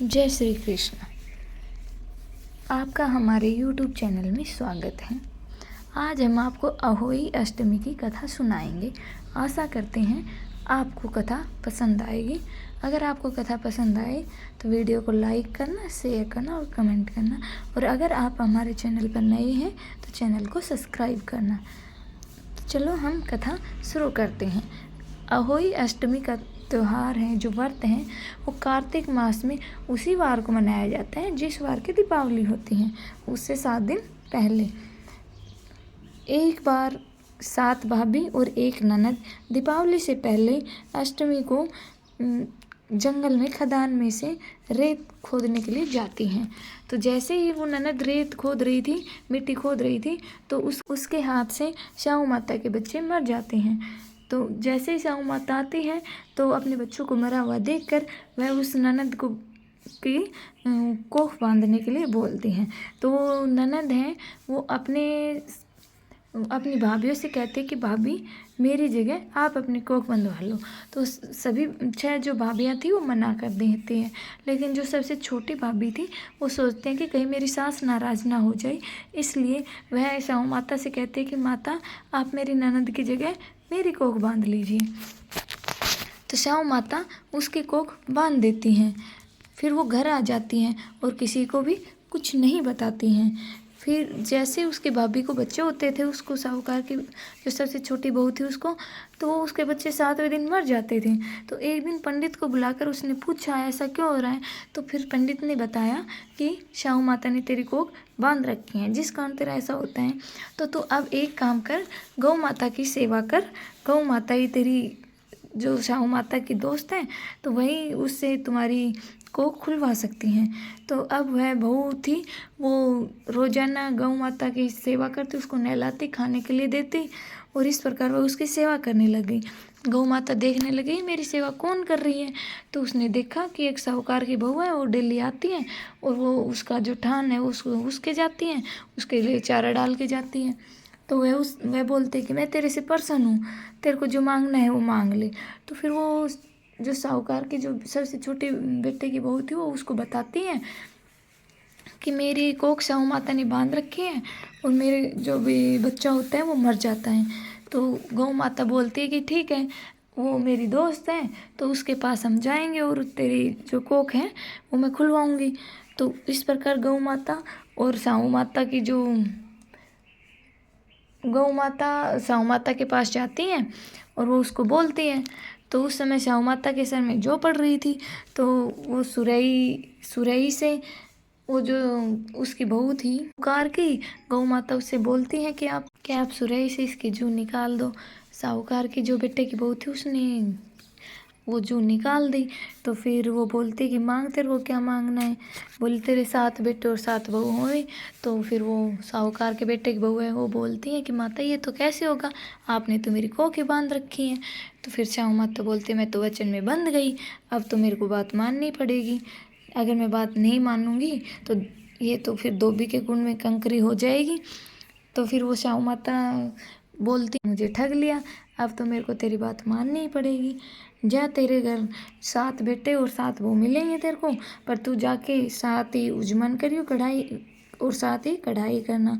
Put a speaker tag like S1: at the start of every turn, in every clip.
S1: जय श्री कृष्ण। आपका हमारे YouTube चैनल में स्वागत है। आज हम आपको अहोई अष्टमी की कथा सुनाएंगे। आशा करते हैं आपको कथा पसंद आएगी। अगर आपको कथा पसंद आए तो वीडियो को लाइक करना, शेयर करना और कमेंट करना। और अगर आप हमारे चैनल पर नए हैं तो चैनल को सब्सक्राइब करना। तो चलो हम कथा शुरू करते हैं। अहोई अष्टमी का त्यौहार है, जो व्रत है, वो कार्तिक मास में उसी वार को मनाया जाता है जिस वार की दीपावली होती है। उससे 7 दिन पहले एक बार 7 भाभी और एक ननद दीपावली से पहले अष्टमी को जंगल में खदान में से रेत खोदने के लिए जाती हैं। तो जैसे ही वो ननद रेत खोद रही थी, मिट्टी खोद रही थी, तो उसके हाथ से शाहू माता के बच्चे मर जाते हैं। तो जैसे ही शाहू माता आती है तो अपने बच्चों को मरा हुआ देखकर वह उस ननद को की कोख बांधने के लिए बोलती हैं। तो वो ननद हैं, वो अपनी भाभीयों से कहते कि भाभी मेरी जगह आप अपनी कोख बंधवा लो। तो सभी 6 जो भाभियाँ थी वो मना कर देती हैं, लेकिन जो सबसे छोटी भाभी थी वो सोचते हैं कि कहीं मेरी सास नाराज़ ना हो जाए, इसलिए वह शाहू माता से कहते हैं कि माता आप मेरी ननद की जगह मेरी कोख बांध लीजिए। तो शाहू माता उसकी कोख बांध देती हैं। फिर वो घर आ जाती हैं और किसी को भी कुछ नहीं बताती हैं। फिर जैसे उसके भाभी को बच्चे होते थे, उसको साहूकार की जो सबसे छोटी बहू थी उसको, तो उसके बच्चे 7वें दिन मर जाते थे। तो एक दिन पंडित को बुलाकर उसने पूछा ऐसा क्यों हो रहा है। तो फिर पंडित ने बताया कि शाहू माता ने तेरी कोख बांध रखी है, जिस कारण तेरा ऐसा होता है। तो तू अब एक काम कर, गौ माता की सेवा कर। गौ माता ही तेरी जो शाहू माता की दोस्त है, तो वही उससे तुम्हारी को खुलवा सकती हैं। तो अब वह बहू थी, वो रोजाना गौ माता की सेवा करती, उसको नहलाती, खाने के लिए देती, और इस प्रकार वह उसकी सेवा करने लगी। गौ माता देखने लगी मेरी सेवा कौन कर रही है। तो उसने देखा कि एक साहूकार की बहू है, वो डेली आती है और वो उसका जो ठान है उसको उसके जाती हैं, उसके लिए चारा डाल के जाती हैं। तो वह बोलते कि मैं तेरे से प्रसन्न हूँ, तेरे को जो मांगना है वो मांग ले। तो फिर वो जो साहूकार की जो सबसे छोटे बेटे की बहू थी वो उसको बताती है कि मेरी कोख शाहू माता ने बांध रखी है और मेरे जो भी बच्चा होता है वो मर जाता है। तो गौ माता बोलती है कि ठीक है, वो मेरी दोस्त है, तो उसके पास हम जाएंगे और तेरी जो कोख है वो मैं खुलवाऊंगी। तो इस प्रकार गौ माता और शाहू माता की जो गौ माता शाहू माता के पास जाती हैं और वो उसको बोलती हैं। तो उस समय शाहू माता के सर में जो पड़ रही थी, तो वो सुरई से वो जो उसकी बहू थी पुकार की, गौ माता उससे बोलती हैं कि आप सुरई से इसकी जून निकाल दो। साहूकार की जो बेटे की बहू थी उसने वो जून निकाल दी। तो फिर वो बोलती कि मांग, तेरे को क्या मांगना है। बोले तेरे 7 बेटे और 7 बहू हुए। तो फिर वो साहूकार के बेटे की बहू है, वो बोलती है कि माता ये तो कैसे होगा, आपने तो मेरी कोख बांध रखी है। तो फिर शाहू माता बोलती है मैं तो वचन में बंध गई, अब तो मेरे को बात माननी पड़ेगी। अगर मैं बात नहीं मानूंगी तो ये तो फिर धोबी के कुंड में कंकरी हो जाएगी। तो फिर वो शाहू माता बोलती मुझे ठग लिया, अब तो मेरे को तेरी बात माननी ही पड़ेगी। जा, तेरे घर 7 बेटे और 7 बहू मिलेंगे तेरे को, पर तू जाके 7 ही उजमन करियो कढ़ाई और 7 ही कढ़ाई करना,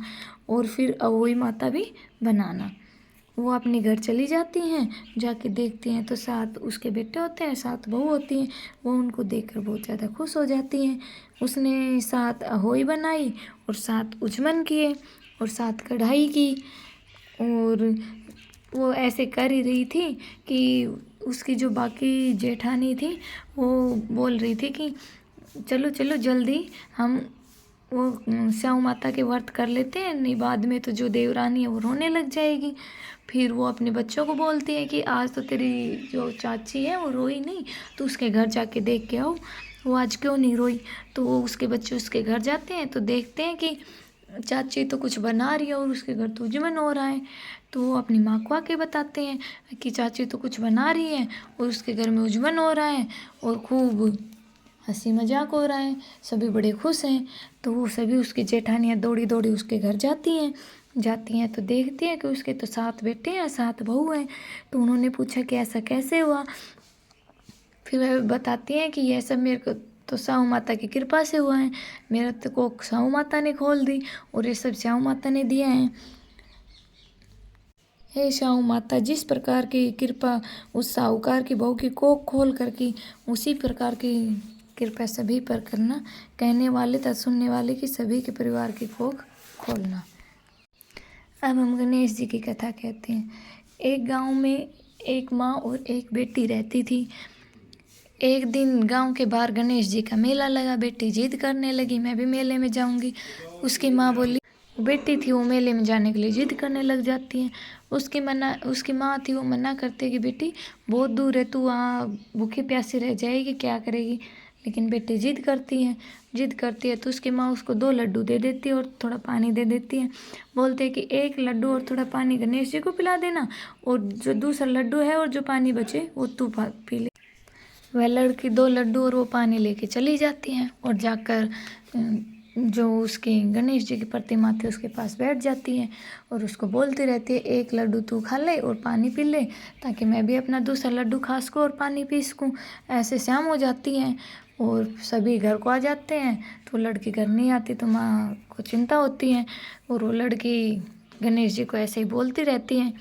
S1: और फिर अहोई माता भी बनाना। वो अपने घर चली जाती हैं, जाके देखती हैं तो 7 उसके बेटे होते हैं, 7 बहू होती हैं। वो उनको देखकर बहुत ज़्यादा खुश हो जाती हैं। उसने 7 अहोई बनाई और 7 उजमन किए और 7 कढ़ाई की। और वो ऐसे कर ही रही थी कि उसकी जो बाकी जेठानी थी वो बोल रही थी कि चलो चलो जल्दी हम वो शाहू माता के व्रत कर लेते हैं, नहीं बाद में तो जो देवरानी है वो रोने लग जाएगी। फिर वो अपने बच्चों को बोलती है कि आज तो तेरी जो चाची है वो रोई नहीं, तो उसके घर जाके देख के आओ वो आज क्यों नहीं रोई। तो वो उसके बच्चे उसके घर जाते हैं तो देखते हैं कि चाची तो कुछ बना रही है और उसके घर तो उजमन हो रहा है। तो वो अपनी माँ को आके बताते हैं कि चाची तो कुछ बना रही है और उसके घर में उजमन हो रहा है और खूब हंसी मजाक हो रहा है, सभी बड़े खुश हैं। तो वो सभी उसकी जेठानियाँ दौड़ी दौड़ी उसके घर जाती हैं तो देखती हैं कि उसके तो 7 बेटे हैं, 7 बहू हैं। तो उन्होंने पूछा कि ऐसा कैसे हुआ। फिर वह बताती हैं कि यह सब मेरे को तो साहू माता की कृपा से हुआ है। मेरा तो कोख साहू माता ने खोल दी और ये सब साहू माता ने दिया है। हे साहू माता, जिस प्रकार की कृपा उस साहूकार की बहू की कोख खोल कर की, उसी प्रकार की कृपा सभी पर करना। कहने वाले तथा सुनने वाले की सभी के परिवार की कोख खोलना। अब हम गणेश जी की कथा कहते हैं। एक गांव में एक माँ और एक बेटी रहती थी। एक दिन गांव के बाहर गणेश जी का मेला लगा। बेटी जिद करने लगी, मैं भी मेले में जाऊंगी। उसकी माँ बोली, बेटी थी वो मेले में जाने के लिए जिद करने लग जाती है। उसकी माँ थी वो मना करती कि बेटी बहुत दूर है, तू वहाँ भूखी प्यासी रह जाएगी, क्या करेगी। लेकिन बेटी जिद करती है तो उसकी माँ उसको 2 लड्डू दे देती है और थोड़ा पानी दे देती है। बोलते हैं कि 1 लड्डू और थोड़ा पानी गणेश जी को पिला देना, और जो दूसरा लड्डू है और जो पानी बचे वो तू पी ले। वह लड़की 2 लड्डू और वो पानी लेके चली जाती है और जाकर जो उसकी गणेश जी की प्रतिमा थी उसके पास बैठ जाती है और उसको बोलती रहती है, 1 लड्डू तू खा ले और पानी पी ले, ताकि मैं भी अपना दूसरा लड्डू खा सकूँ और पानी पी सकूँ। ऐसे शाम हो जाती है और सभी घर को आ जाते हैं। तो लड़की घर नहीं आती तो माँ को चिंता होती है और वो लड़की गणेश जी को ऐसे ही बोलती रहती है।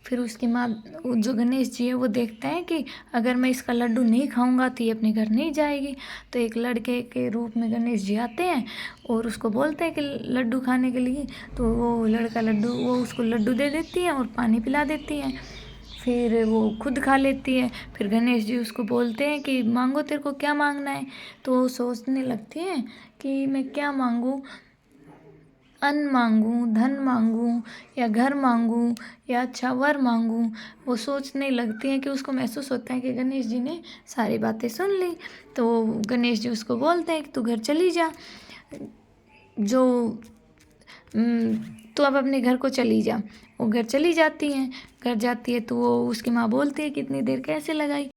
S1: फिर उसकी माँ, जो गणेश जी है, वो देखते हैं कि अगर मैं इसका लड्डू नहीं खाऊंगा तो ये अपने घर नहीं जाएगी। तो एक लड़के के रूप में गणेश जी आते हैं और उसको बोलते हैं कि लड्डू खाने के लिए। तो वो उसको लड्डू दे देती है और पानी पिला देती है। फिर वो खुद खा लेती है। फिर गणेश जी उसको बोलते हैं कि मांगो, तेरे को क्या मांगना है। तो वो सोचने लगती है कि मैं क्या मांगूँ, अन्न मांगूं, धन मांगूं, या घर मांगूं, या अच्छा वर मांगूं। वो सोचने लगती हैं कि उसको महसूस होता है कि गणेश जी ने सारी बातें सुन ली। तो गणेश जी उसको बोलते हैं कि तू घर चली जा, जो तू अब अपने घर को चली जा। वो घर चली जाती हैं। घर जाती है तो वो उसकी माँ बोलती है कि इतनी देर कैसे लगाई।